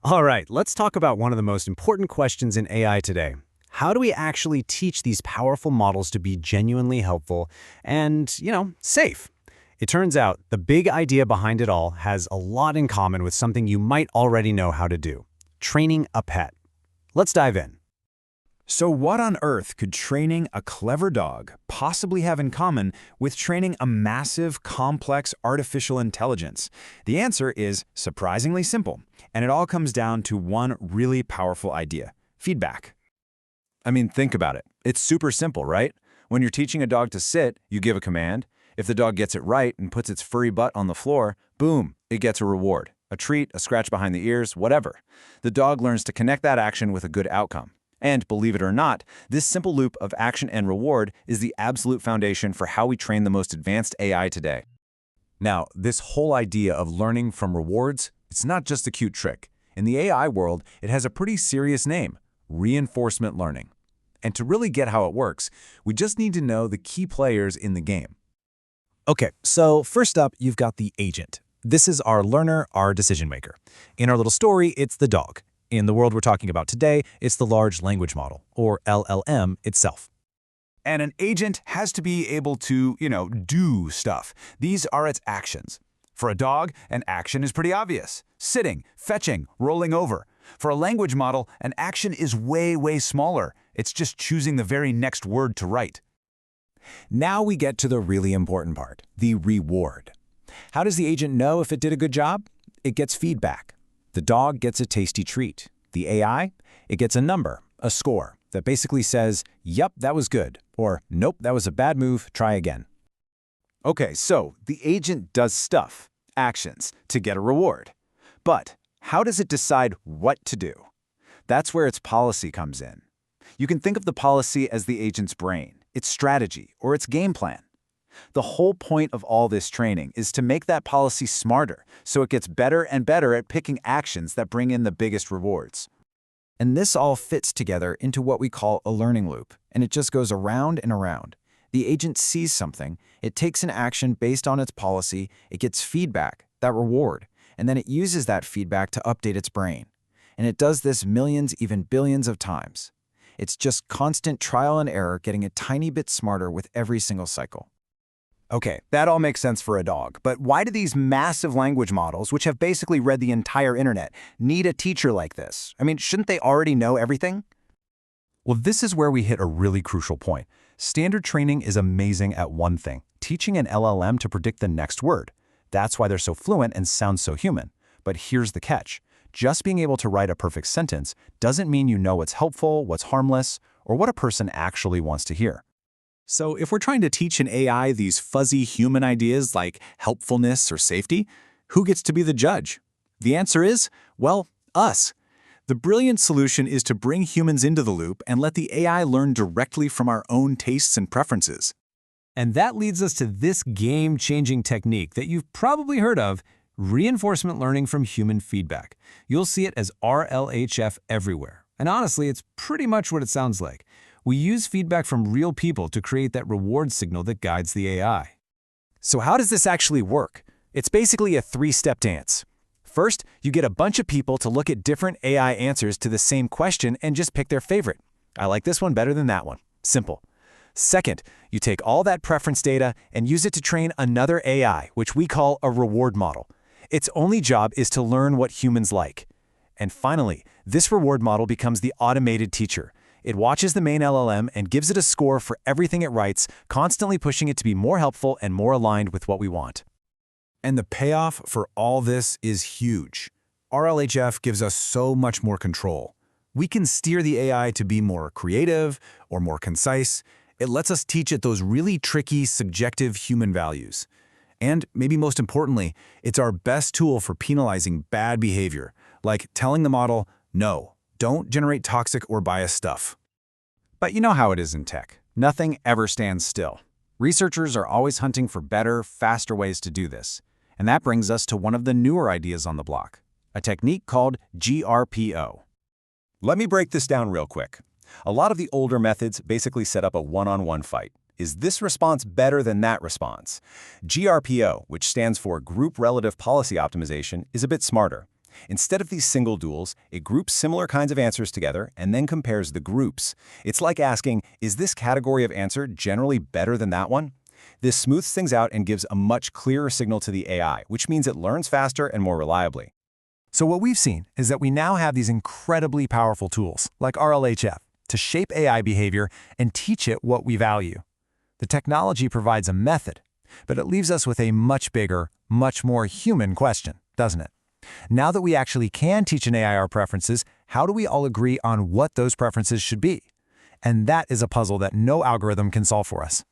All right, let's talk about one of the most important questions in AI today. How do we actually teach these powerful models to be genuinely helpful and, safe? It turns out the big idea behind it all has a lot in common with something you might already know how to do: training a pet. Let's dive in. So what on earth could training a clever dog possibly have in common with training a massive, complex artificial intelligence? The answer is surprisingly simple, and it all comes down to one really powerful idea: feedback. I mean, think about it. It's super simple, right? When you're teaching a dog to sit, you give a command. If the dog gets it right and puts its furry butt on the floor, boom, it gets a reward. A treat, a scratch behind the ears, whatever. The dog learns to connect that action with a good outcome. And believe it or not, this simple loop of action and reward is the absolute foundation for how we train the most advanced AI today. Now, this whole idea of learning from rewards, it's not just a cute trick. In the AI world, it has a pretty serious name: reinforcement learning. And to really get how it works, we just need to know the key players in the game. Okay, so first up, you've got the agent. This is our learner, our decision maker. In our little story, it's the dog. In the world we're talking about today, it's the large language model, or LLM, itself. And an agent has to be able to, do stuff. These are its actions. For a dog, an action is pretty obvious: sitting, fetching, rolling over. For a language model, an action is way, way smaller. It's just choosing the very next word to write. Now we get to the really important part: the reward. How does the agent know if it did a good job? It gets feedback. The dog gets a tasty treat. The AI, it gets a number, a score, that basically says, "Yup, that was good," or "Nope, that was a bad move, try again." Okay, so the agent does stuff, actions, to get a reward. But how does it decide what to do? That's where its policy comes in. You can think of the policy as the agent's brain, its strategy, or its game plan. The whole point of all this training is to make that policy smarter, so it gets better and better at picking actions that bring in the biggest rewards. And this all fits together into what we call a learning loop, and it just goes around and around. The agent sees something, it takes an action based on its policy, it gets feedback, that reward, and then it uses that feedback to update its brain. And it does this millions, even billions of times. It's just constant trial and error, getting a tiny bit smarter with every single cycle. Okay, that all makes sense for a dog, but why do these massive language models, which have basically read the entire internet, need a teacher like this? I mean, shouldn't they already know everything? Well, this is where we hit a really crucial point. Standard training is amazing at one thing: teaching an LLM to predict the next word. That's why they're so fluent and sound so human. But here's the catch: just being able to write a perfect sentence doesn't mean you know what's helpful, what's harmless, or what a person actually wants to hear. So if we're trying to teach an AI these fuzzy human ideas like helpfulness or safety, who gets to be the judge? The answer is, well, us. The brilliant solution is to bring humans into the loop and let the AI learn directly from our own tastes and preferences. And that leads us to this game-changing technique that you've probably heard of: reinforcement learning from human feedback. You'll see it as RLHF everywhere. And honestly, it's pretty much what it sounds like. We use feedback from real people to create that reward signal that guides the AI. So how does this actually work? It's basically a three-step dance. First, you get a bunch of people to look at different AI answers to the same question and just pick their favorite. I like this one better than that one. Simple. Second, you take all that preference data and use it to train another AI, which we call a reward model. Its only job is to learn what humans like. And finally, this reward model becomes the automated teacher. It watches the main LLM and gives it a score for everything it writes, constantly pushing it to be more helpful and more aligned with what we want. And the payoff for all this is huge. RLHF gives us so much more control. We can steer the AI to be more creative or more concise. It lets us teach it those really tricky, subjective human values. And maybe most importantly, it's our best tool for penalizing bad behavior, like telling the model, "No, don't generate toxic or biased stuff." But you know how it is in tech. Nothing ever stands still. Researchers are always hunting for better, faster ways to do this. And that brings us to one of the newer ideas on the block, a technique called GRPO. Let me break this down real quick. A lot of the older methods basically set up a one-on-one fight. Is this response better than that response? GRPO, which stands for Group Relative Policy Optimization, is a bit smarter. Instead of these single duals, it groups similar kinds of answers together and then compares the groups. It's like asking, is this category of answer generally better than that one? This smooths things out and gives a much clearer signal to the AI, which means it learns faster and more reliably. So what we've seen is that we now have these incredibly powerful tools, like RLHF, to shape AI behavior and teach it what we value. The technology provides a method, but it leaves us with a much bigger, much more human question, doesn't it? Now that we actually can teach an AI our preferences, how do we all agree on what those preferences should be? And that is a puzzle that no algorithm can solve for us.